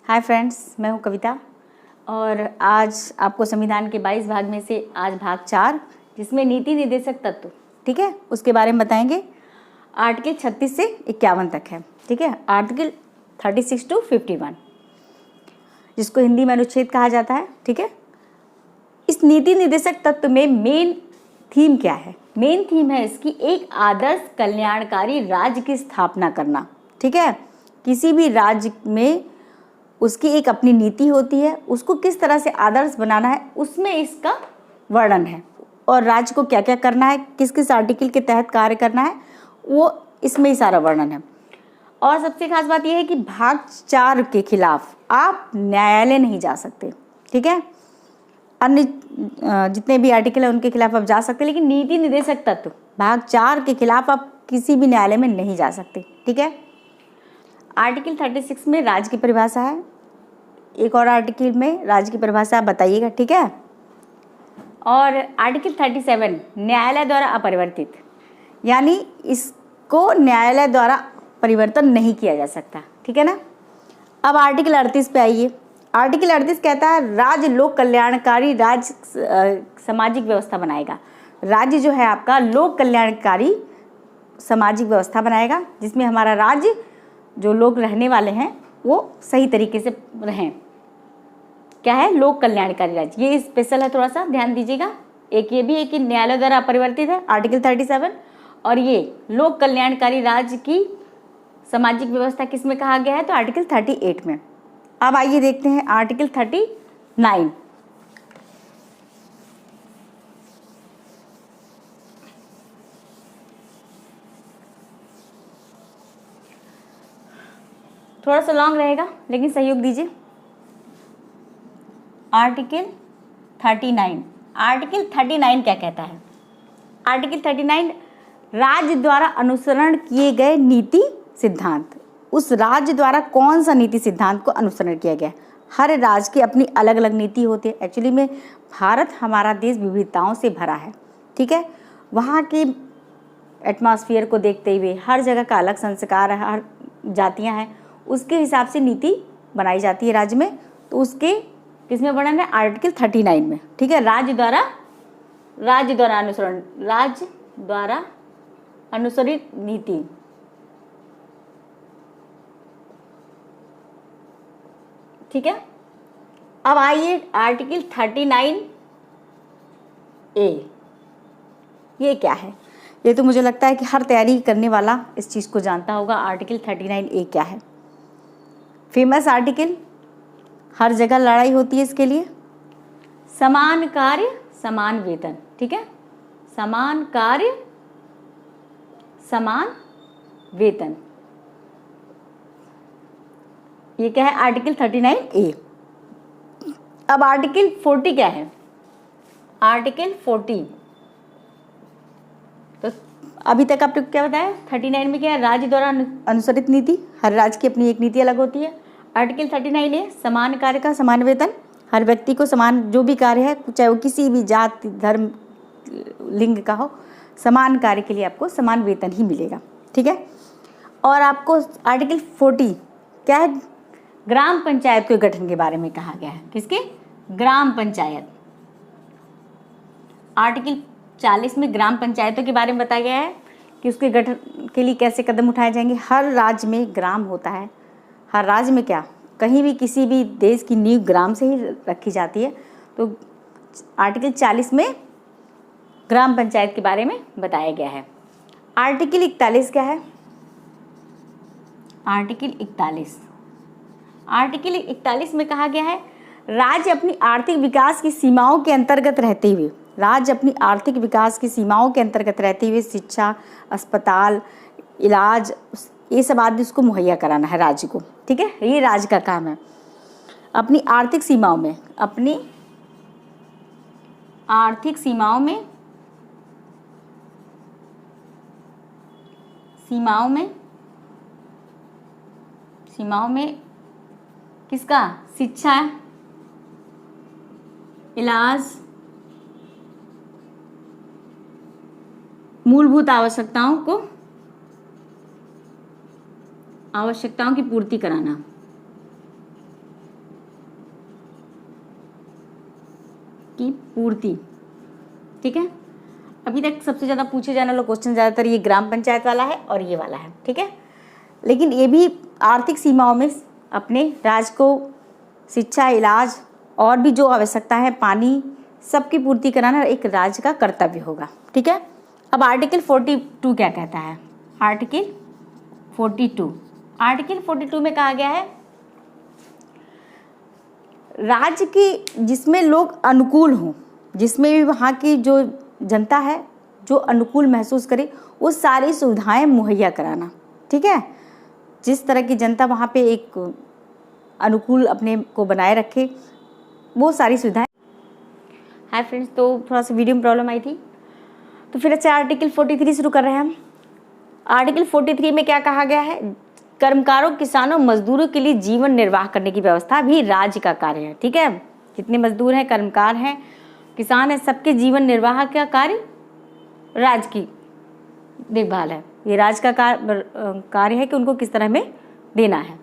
Hi friends, मैं हूं कविता और आज आपको संविधान के 22 भाग में से आज भाग 4 जिसमें नीति निर्देशक तत्व, ठीक है, उसके बारे में बताएंगे। आर्टिकल 36 से 51 तक है, ठीक है। आर्टिकल 36 to 51 जिसको हिंदी में अनुच्छेद कहा जाता है, ठीक है। इस नीति निर्देशक तत्व में मेन थीम क्या है? मेन थीम है इसकी एक आदर्श कल्याणकारी राज्य की स्थापना करना, ठीक है। किसी भी राज्य में उसकी एक अपनी नीति होती है, उसको किस तरह से आदर्श बनाना है उसमें इसका वर्णन है, और राज्य को क्या क्या करना है, किस किस आर्टिकल के तहत कार्य करना है, वो इसमें ही सारा वर्णन है। और सबसे खास बात यह है कि भाग 4 के खिलाफ आप न्यायालय नहीं जा सकते, ठीक है। अन्य जितने भी आर्टिकल है उनके खिलाफ आप जा सकते, लेकिन नीति निर्देशक तत्व भाग 4 के खिलाफ आप किसी भी न्यायालय में नहीं जा सकते, ठीक है। आर्टिकल 36 में राज्य की परिभाषा है, एक और आर्टिकल में राज्य की परिभाषा आप बताइएगा, ठीक है। और आर्टिकल 37 न्यायालय द्वारा अपरिवर्तित, यानी इसको न्यायालय द्वारा परिवर्तन नहीं किया जा सकता, ठीक है ना। अब आर्टिकल 38 पे आइए। आर्टिकल 38 कहता है राज्य लोक कल्याणकारी राज्य सामाजिक व्यवस्था बनाएगा। राज्य जो है आपका लोक कल्याणकारी सामाजिक व्यवस्था बनाएगा, जिसमें हमारा राज्य जो लोग रहने वाले हैं वो सही तरीके से रहें। क्या है? लोक कल्याणकारी राज्य। ये स्पेशल है, थोड़ा सा ध्यान दीजिएगा। एक ये भी है कि न्यायालय द्वारा अपरिवर्तित है, आर्टिकल 37, और ये लोक कल्याणकारी राज्य की सामाजिक व्यवस्था किस में कहा गया है? तो आर्टिकल 38 में। अब आइए देखते हैं आर्टिकल 39। थोड़ा सा लॉन्ग रहेगा लेकिन सहयोग दीजिए। आर्टिकल 39। आर्टिकल 39 क्या कहता है? आर्टिकल 39 राज्य द्वारा अनुसरण किए गए नीति सिद्धांत। उस राज्य द्वारा कौन सा नीति सिद्धांत को अनुसरण किया गया? हर राज्य की अपनी अलग अलग नीति होती है। एक्चुअली में भारत हमारा देश विविधताओं से भरा है, ठीक है। वहाँ की एटमॉस्फेयर को देखते हुए हर जगह का अलग संस्कार है, हर जातियाँ हैं, उसके हिसाब से नीति बनाई जाती है राज्य में। तो उसके किसमें वर्णन है? आर्टिकल 39 में, ठीक है। राज्य द्वारा अनुसरित नीति, ठीक है। अब आइए आर्टिकल 39A। ये क्या है? ये तो मुझे लगता है कि हर तैयारी करने वाला इस चीज़ को जानता होगा। आर्टिकल 39A क्या है? फेमस आर्टिकल, हर जगह लड़ाई होती है इसके लिए। समान कार्य समान वेतन, ठीक है। समान कार्य समान वेतन, ये क्या है? Article 39A। अब आर्टिकल 40 क्या है? आर्टिकल 40 तो अभी तक आपने क्या बताया? 39 में क्या है? राज्य द्वारा अनुसरित नीति, हर राज्य की अपनी एक नीति अलग होती है। आर्टिकल 39A समान कार्य का समान वेतन, हर व्यक्ति को समान जो भी कार्य है, चाहे वो किसी भी जाति धर्म लिंग का हो, समान कार्य के लिए आपको समान वेतन ही मिलेगा, ठीक है। और आपको आर्टिकल 40 क्या है? ग्राम पंचायत के गठन के बारे में कहा गया है। किसके? ग्राम पंचायत। आर्टिकल 40 में ग्राम पंचायतों के बारे में बताया गया है कि उसके गठन के लिए कैसे कदम उठाए जाएंगे। हर राज्य में ग्राम होता है। हर राज्य में क्या, कहीं भी किसी भी देश की नींव ग्राम से ही रखी जाती है। तो आर्टिकल 40 में ग्राम पंचायत के बारे में बताया गया है। आर्टिकल 41 क्या है? आर्टिकल 41 में कहा गया है राज्य अपनी आर्थिक विकास की सीमाओं के अंतर्गत रहते हुए शिक्षा, अस्पताल, इलाज, ये सब आदि उसको मुहैया कराना है राज्य को, ठीक है। ये राज्य का काम है। अपनी आर्थिक सीमाओं में किसका? शिक्षा, इलाज, मूलभूत आवश्यकताओं की पूर्ति कराना, की पूर्ति। ठीक है, अभी तक सबसे ज़्यादा पूछे जाने वाला क्वेश्चन ज़्यादातर ये ग्राम पंचायत वाला है और ये वाला है। ठीक है, लेकिन ये भी आर्थिक सीमाओं में अपने राज्य को शिक्षा, इलाज और भी जो आवश्यकता है, पानी, सबकी पूर्ति कराना एक राज्य का कर्तव्य होगा। ठीक है, अब आर्टिकल 42 क्या कहता है? आर्टिकल 42 में कहा गया है राज्य की जिसमें लोग अनुकूल हों, जिसमें भी वहाँ की जो जनता है जो अनुकूल महसूस करे, वो सारी सुविधाएं मुहैया कराना। ठीक है, जिस तरह की जनता वहाँ पे एक अनुकूल अपने को बनाए रखे, वो सारी सुविधाएं। हाय फ्रेंड्स, तो थोड़ा सा वीडियो में प्रॉब्लम आई थी, तो फिर अच्छा आर्टिकल 43 शुरू कर रहे हैं हम। आर्टिकल 43 में क्या कहा गया है? कर्मकारों, किसानों, मजदूरों के लिए जीवन निर्वाह करने की व्यवस्था भी राज्य का कार्य है। ठीक है, जितने मजदूर हैं, कर्मकार हैं, किसान हैं, सबके जीवन निर्वाह का कार्य राज्य की देखभाल है। ये राज्य का कार्य है कि उनको किस तरह में देना है।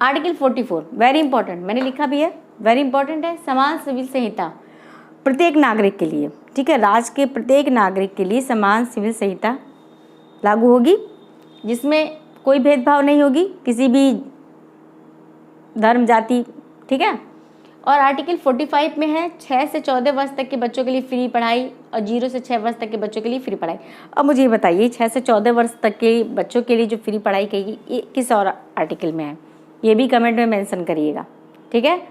आर्टिकल 44 वेरी इंपॉर्टेंट, मैंने लिखा भी है, वेरी इंपॉर्टेंट है। समान सिविल संहिता प्रत्येक नागरिक के लिए। ठीक है, राज्य के प्रत्येक नागरिक के लिए समान सिविल संहिता लागू होगी, जिसमें कोई भेदभाव नहीं होगी किसी भी धर्म, जाति। ठीक है, और आर्टिकल 45 में है 6 से 14 वर्ष तक के बच्चों के लिए फ्री पढ़ाई और 0 से 6 वर्ष तक के बच्चों के लिए फ्री पढ़ाई। अब मुझे ये बताइए, 6 से 14 वर्ष तक के बच्चों के लिए जो फ्री पढ़ाई कही, ये किस और आर्टिकल में है? ये भी कमेंट में मेंशन करिएगा। ठीक है,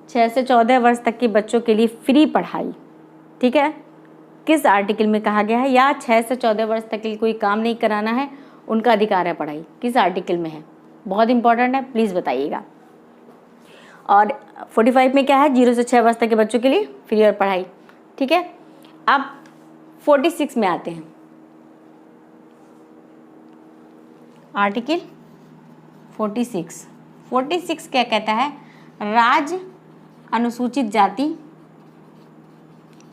6 से 14 वर्ष तक के बच्चों के लिए फ्री पढ़ाई, ठीक है, किस आर्टिकल में कहा गया है? या 6 से 14 वर्ष तक के लिए कोई काम नहीं कराना है, उनका अधिकार है पढ़ाई, किस आर्टिकल में है? बहुत इंपॉर्टेंट है, प्लीज़ बताइएगा। और 45 में क्या है? 0 से 6 वर्ष तक के बच्चों के लिए फ्री और पढ़ाई। ठीक है, अब 46 में आते हैं। आर्टिकल 46 क्या कहता है? राज्य अनुसूचित जाति,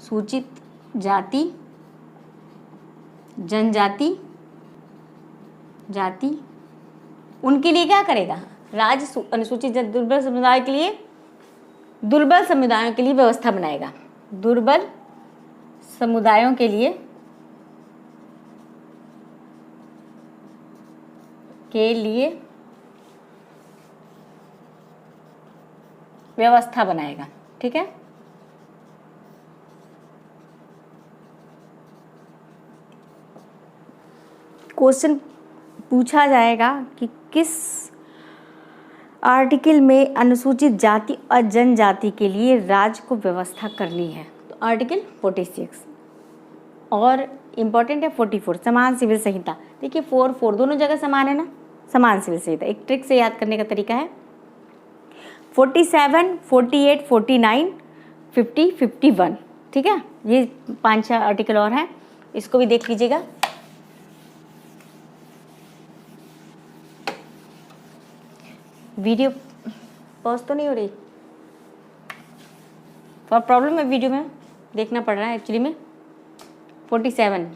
सूचित जाति, जनजाति, जाति, उनके लिए क्या करेगा? राज्य अनुसूचित जाति दुर्बल समुदाय के लिए, दुर्बल समुदायों के लिए व्यवस्था बनाएगा। दुर्बल समुदायों के लिए व्यवस्था बनाएगा। ठीक है, क्वेश्चन पूछा जाएगा कि किस आर्टिकल में अनुसूचित जाति और जनजाति के लिए राज्य को व्यवस्था करनी है? तो आर्टिकल 46 और इम्पॉर्टेंट है 44 समान सिविल संहिता। देखिए 4 दोनों जगह समान है ना, समान सिविल संहिता। एक ट्रिक से याद करने का तरीका है 47, 48, 49, 50, 51। ठीक है, ये 5-6 आर्टिकल और हैं, इसको भी देख लीजिएगा। वीडियो पॉज तो नहीं हो रही? थोड़ा प्रॉब्लम है वीडियो में, देखना पड़ रहा है एक्चुअली में। 47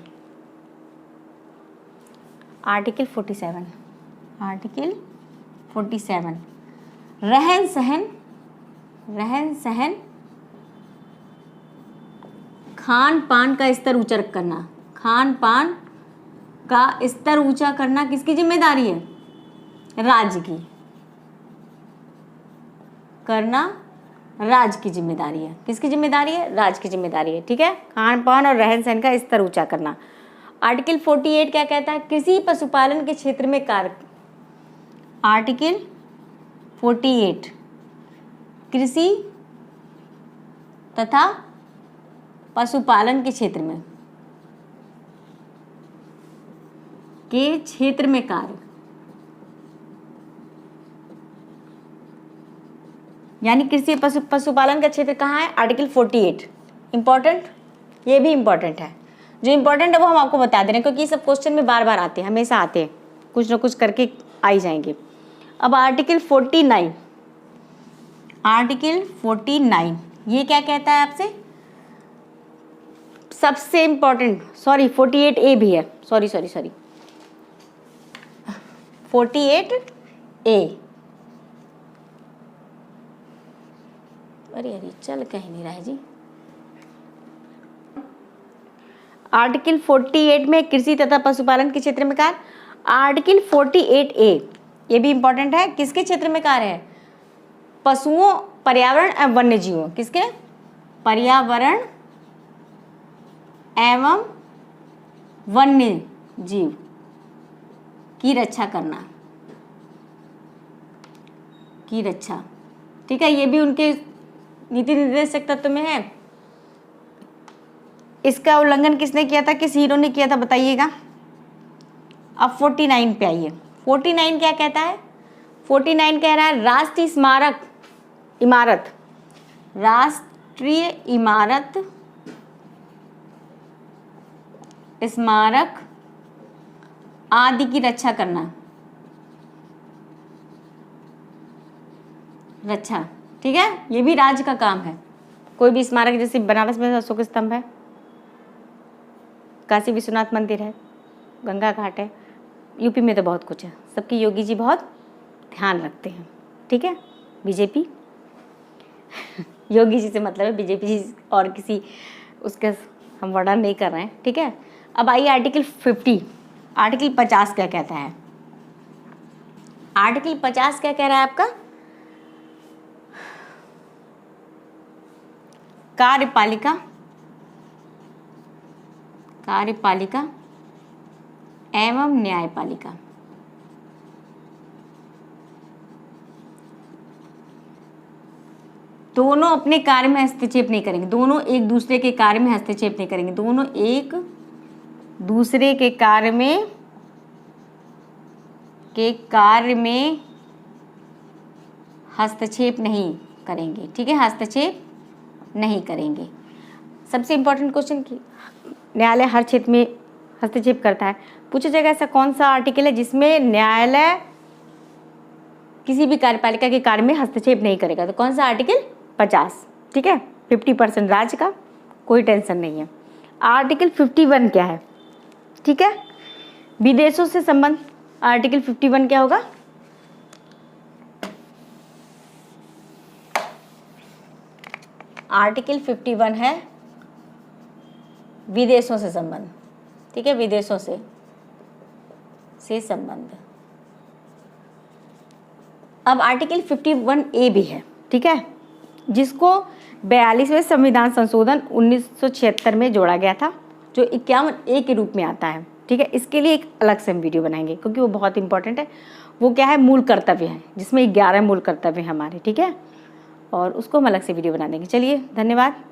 आर्टिकल 47 रहन सहन खान पान का स्तर ऊंचा करना। खान पान का स्तर ऊंचा करना किसकी जिम्मेदारी है? राज्य की। करना राज्य की जिम्मेदारी है। किसकी जिम्मेदारी है? राज्य की जिम्मेदारी है। ठीक है, खान पान और रहन सहन का स्तर ऊंचा करना। आर्टिकल 48 क्या कहता है? कृषि पशुपालन के क्षेत्र में कार्य। आर्टिकल 48 कृषि तथा पशुपालन के क्षेत्र में कार्य, यानी कृषि पशुपालन का क्षेत्र कहाँ है? आर्टिकल 48। इंपॉर्टेंट, ये भी इंपॉर्टेंट है। जो इंपॉर्टेंट है वो हम आपको बता दे रहे हैं, क्योंकि ये सब क्वेश्चन में बार बार आते हैं, हमेशा आते हैं, कुछ ना कुछ करके आ ही जाएंगे। अब आर्टिकल 49, आर्टिकल 49 ये क्या कहता है आपसे? सबसे इंपॉर्टेंट, सॉरी 48A भी है, सॉरी 48A अरे अरे चल कहीं नहीं रहा है जी। आर्टिकल 48 में कृषि तथा पशुपालन के क्षेत्र में कार्य। आर्टिकल 48A ये भी इंपॉर्टेंट है, किसके क्षेत्र में कार्य है? पशुओं, पर्यावरण एवं वन्य जीवों। किसके? पर्यावरण एवं वन्य जीव की रक्षा करना, की रक्षा। ठीक है, ये भी उनके नीति निर्देशक तत्व में है। इसका उल्लंघन किसने किया था, किस हीरो ने किया था बताइएगा। अब 49 पे आइए। 49 क्या कहता है? 49 कह रहा है राष्ट्रीय स्मारक इमारत, राष्ट्रीय इमारत स्मारक आदि की रक्षा करना, रक्षा। ठीक है, ये भी राज्य का काम है। कोई भी स्मारक, जैसे बनारस में अशोक स्तंभ है, काशी विश्वनाथ मंदिर है, गंगा घाट है, यूपी में तो बहुत कुछ है। सबकी योगी जी बहुत ध्यान रखते हैं। ठीक है, बीजेपी योगी जी से मतलब है बीजेपी जी, और किसी उसका हम वर्णन नहीं कर रहे हैं। ठीक है, अब आइए आर्टिकल 50। आर्टिकल 50 क्या कहता है? आर्टिकल 50 क्या कह रहा है आपका? कार्यपालिका, कार्यपालिका एवं न्यायपालिका, दोनों अपने कार्य में हस्तक्षेप नहीं करेंगे। दोनों एक दूसरे के कार्य में हस्तक्षेप नहीं करेंगे। दोनों एक दूसरे के कार्य में हस्तक्षेप नहीं करेंगे। ठीक है, हस्तक्षेप नहीं करेंगे। सबसे इंपॉर्टेंट क्वेश्चन की न्यायालय हर क्षेत्र में हस्तक्षेप करता है। पूछा जाएगा ऐसा कौन सा आर्टिकल है जिसमें न्यायालय किसी भी कार्यपालिका के कार्य में हस्तक्षेप नहीं करेगा? तो कौन सा? आर्टिकल 50। ठीक है, 50% राज्य का, कोई टेंशन नहीं है। आर्टिकल 51 क्या है? ठीक है, विदेशों से संबंध। आर्टिकल 51 क्या होगा? आर्टिकल 51 है विदेशों से संबंध। ठीक है, विदेशों से संबंध। अब आर्टिकल 51A भी है। ठीक है, जिसको 42वें संविधान संशोधन 1976 में जोड़ा गया था, जो 51A के रूप में आता है। ठीक है, इसके लिए एक अलग से हम वीडियो बनाएंगे क्योंकि वो बहुत इंपॉर्टेंट है। वो क्या है? मूल कर्तव्य है, जिसमें 11 मूल कर्तव्य हैं हमारे। ठीक है, और उसको हम अलग से वीडियो बना देंगे। चलिए, धन्यवाद।